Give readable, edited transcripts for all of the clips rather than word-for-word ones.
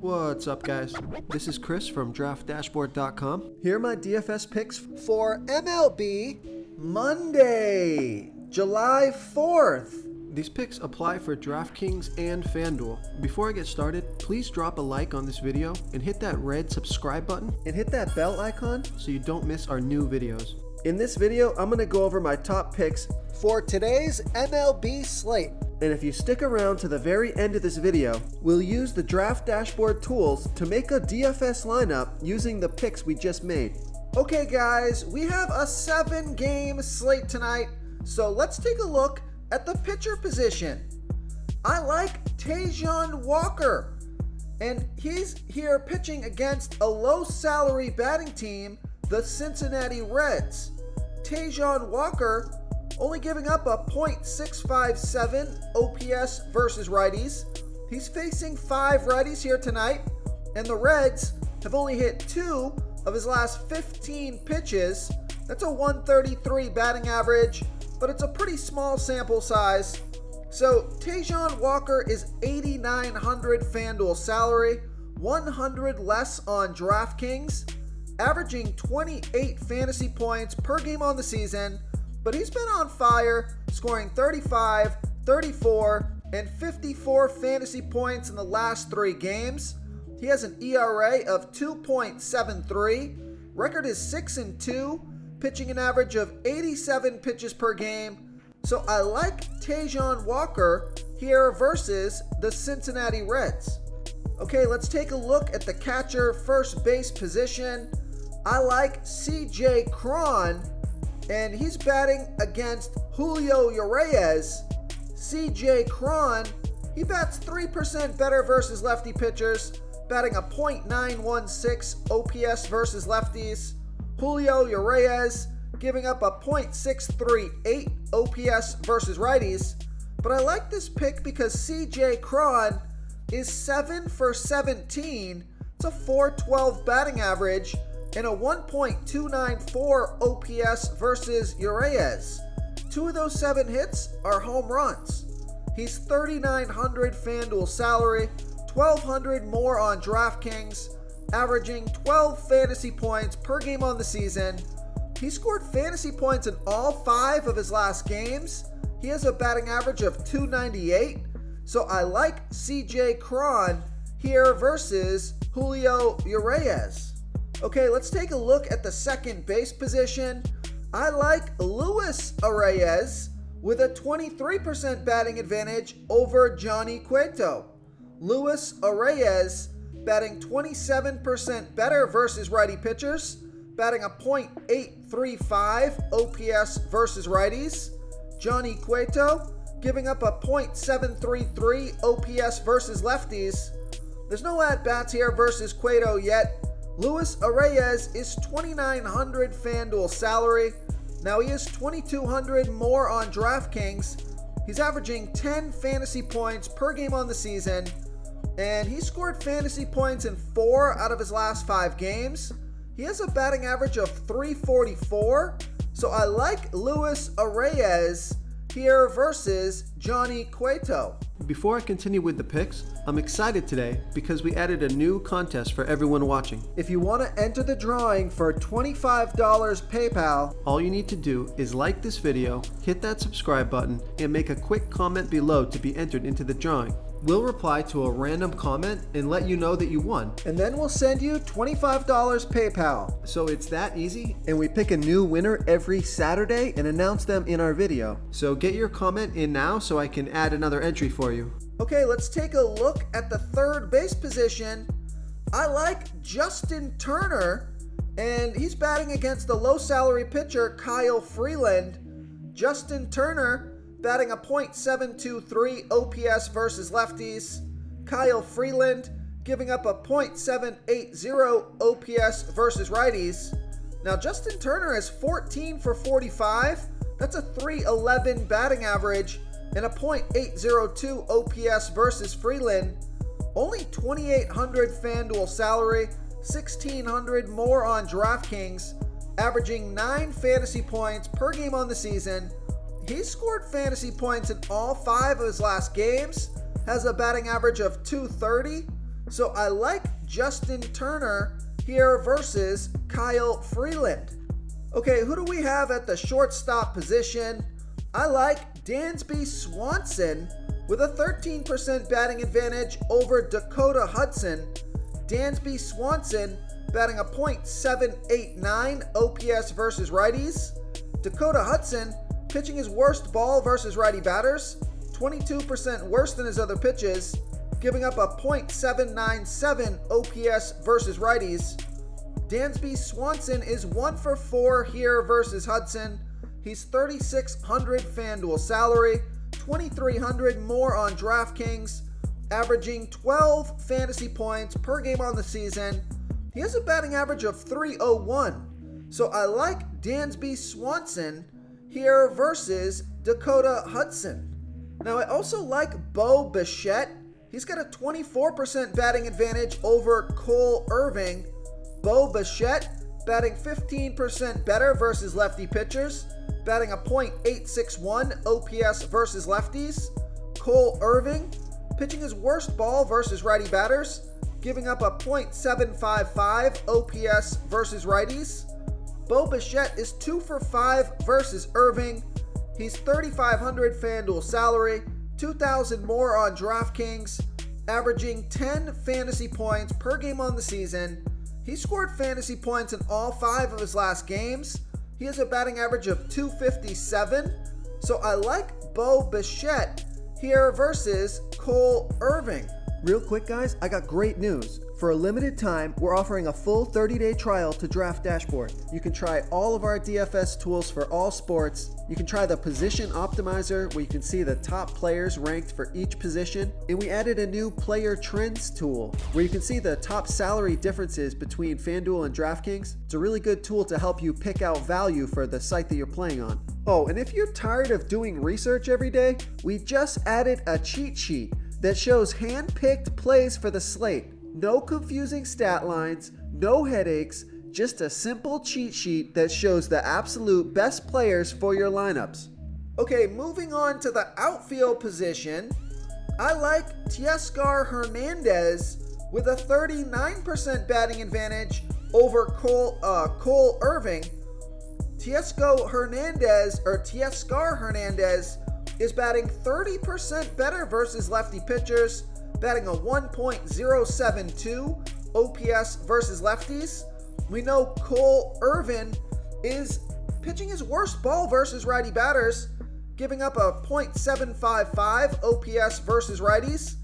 What's up, guys? This is Chris from DraftDashboard.com. Here are my DFS picks for MLB Monday, July 4th. These picks apply for DraftKings and FanDuel. Before I get started, please drop a like on this video and hit that red subscribe button and hit that bell icon so you don't miss our new videos. In this video, I'm going to go over my top picks for today's MLB slate. And if you stick around to the very end of this video, we'll use the Draft Dashboard tools to make a DFS lineup using the picks we just made. Okay guys, we have a 7-game slate tonight, so let's take a look at the pitcher position. I like Taijuan Walker, and he's here pitching against a low-salary batting team, the Cincinnati Reds. Taijuan Walker only giving up a .657 OPS versus righties. He's facing 5 righties here tonight, and the Reds have only hit 2 of his last 15 pitches. That's a 133 batting average, but it's a pretty small sample size. So Taijuan Walker is 8,900 FanDuel salary, 100 less on DraftKings, averaging 28 fantasy points per game on the season, but he's been on fire, scoring 35, 34, and 54 fantasy points in the last 3 games. He has an ERA of 2.73. Record is 6-2, pitching an average of 87 pitches per game. So I like Taijuan Walker here versus the Cincinnati Reds. Okay, let's take a look at the catcher first base position. I like CJ Cron, and he's batting against Julio Urias. CJ Cron, he bats 3% better versus lefty pitchers, batting a .916 OPS versus lefties. Julio Urias giving up a .638 OPS versus righties. But I like this pick because CJ Cron is 7 for 17. It's a .412 batting average and a 1.294 OPS versus Urias. 2 of those 7 hits are home runs. He's 3,900 FanDuel salary, 1,200 more on DraftKings, averaging 12 fantasy points per game on the season. He scored fantasy points in all 5 of his last games. He has a batting average of .298. So I like CJ Cron here versus Julio Urias. Okay, let's take a look at the second base position. I like Luis Urias with a 23% batting advantage over Johnny Cueto. Luis Urias batting 27% better versus righty pitchers, batting a .835 OPS versus righties. Johnny Cueto giving up a .733 OPS versus lefties. There's no at-bats here versus Cueto yet. Luis Urias is 2,900 FanDuel salary. Now he is 2,200 more on DraftKings. He's averaging 10 fantasy points per game on the season, and he scored fantasy points in 4 out of his last 5 games. He has a batting average of .344, so I like Luis Urias here versus Johnny Cueto. Before I continue with the picks, I'm excited today because we added a new contest for everyone watching. If you want to enter the drawing for $25 PayPal, all you need to do is like this video, hit that subscribe button, and make a quick comment below to be entered into the drawing. We'll reply to a random comment and let you know that you won. And then we'll send you $25 PayPal. So it's that easy, and we pick a new winner every Saturday and announce them in our video. So get your comment in now so I can add another entry for you. Okay, let's take a look at the third base position. I like Justin Turner, and he's batting against the low salary pitcher Kyle Freeland. Justin Turner batting a .723 OPS versus lefties. Kyle Freeland giving up a .780 OPS versus righties. Now Justin Turner is 14 for 45. That's a .311 batting average and a .802 OPS versus Freeland. Only 2,800 FanDuel salary, 1,600 more on DraftKings, averaging 9 fantasy points per game on the season. He's scored fantasy points in all 5 of his last games, has a batting average of .230. So I like Justin Turner here versus Kyle Freeland. Okay, who do we have at the shortstop position? I like Dansby Swanson with a 13% batting advantage over Dakota Hudson. Dansby Swanson batting a .789 OPS versus righties. Dakota Hudson pitching his worst ball versus righty batters, 22% worse than his other pitches, giving up a .797 OPS versus righties. Dansby Swanson is 1 for 4 here versus Hudson. He's $3,600 FanDuel salary, $2,300 more on DraftKings, averaging 12 fantasy points per game on the season. He has a batting average of .301. So I like Dansby Swanson here versus Dakota Hudson. Now I also like Bo Bichette. He's got a 24% batting advantage over Cole Irving. Bo Bichette batting 15% better versus lefty pitchers, batting a .861 OPS versus lefties. Cole Irving pitching his worst ball versus righty batters, giving up a .755 OPS versus righties. Bo Bichette is 2 for 5 versus Irving. He's $3,500 FanDuel salary, $2,000 more on DraftKings, averaging 10 fantasy points per game on the season. He scored fantasy points in all 5 of his last games. He has a batting average of .257. So I like Bo Bichette here versus Cole Irving. Real quick, guys, I got great news. For a limited time, we're offering a full 30-day trial to Draft Dashboard. You can try all of our DFS tools for all sports. You can try the Position Optimizer, where you can see the top players ranked for each position. And we added a new Player Trends tool, where you can see the top salary differences between FanDuel and DraftKings. It's a really good tool to help you pick out value for the site that you're playing on. Oh, and if you're tired of doing research every day, we just added a cheat sheet that shows hand-picked plays for the slate. No confusing stat lines, no headaches, just a simple cheat sheet that shows the absolute best players for your lineups. Okay, moving on to the outfield position, I like Teoscar Hernandez with a 39% batting advantage over Cole Irving. Teoscar Hernandez is batting 30% better versus lefty pitchers, batting a 1.072 OPS versus lefties. We know Cole Irvin is pitching his worst ball versus righty batters, giving up a .755 OPS versus righties.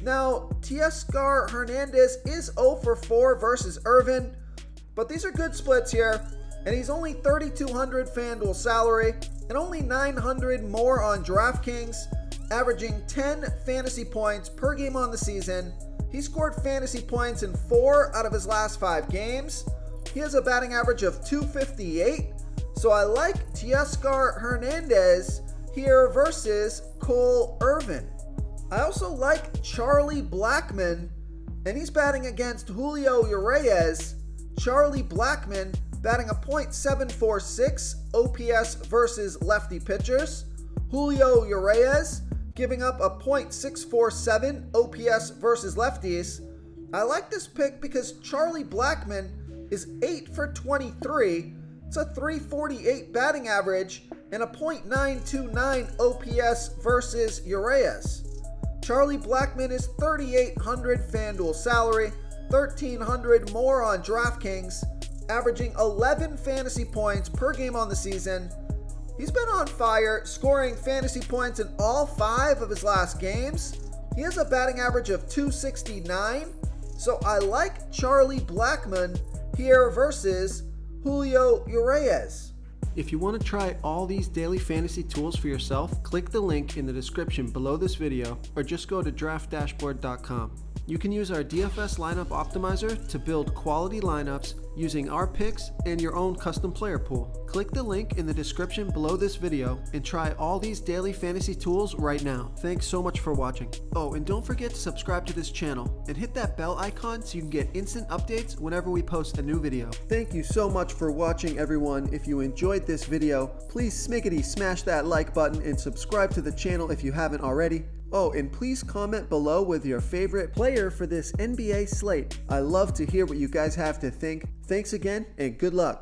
Now, Teoscar Hernandez is 0 for 4 versus Irvin, but these are good splits here, and he's only $3,200 FanDuel salary and only $900 more on DraftKings, averaging 10 fantasy points per game on the season. He scored fantasy points in 4 out of his last 5 games. He has a batting average of .258, so I like Teoscar Hernandez here versus Cole Irvin. I also like Charlie Blackmon, and he's batting against Julio Urias. Charlie Blackmon batting a .746 OPS versus lefty pitchers. Julio Urias giving up a .647 OPS versus lefties. I like this pick because Charlie Blackmon is 8 for 23. It's a .348 batting average and a .929 OPS versus Urias. Charlie Blackmon is $3,800 FanDuel salary, $1,300 more on DraftKings, averaging 11 fantasy points per game on the season. He's been on fire, scoring fantasy points in all 5 of his last games. He has a batting average of .269, so I like Charlie Blackmon here versus Julio Urias. If you want to try all these daily fantasy tools for yourself, click the link in the description below this video or just go to draftdashboard.com. You can use our DFS lineup optimizer to build quality lineups using our picks and your own custom player pool. Click the link in the description below this video and try all these daily fantasy tools right now. Thanks so much for watching. Oh, and don't forget to subscribe to this channel and hit that bell icon so you can get instant updates whenever we post a new video. Thank you so much for watching, everyone. If you enjoyed this video, please smash that like button and subscribe to the channel if you haven't already. Oh, and please comment below with your favorite player for this NBA slate. I love to hear what you guys have to think. Thanks again, and good luck.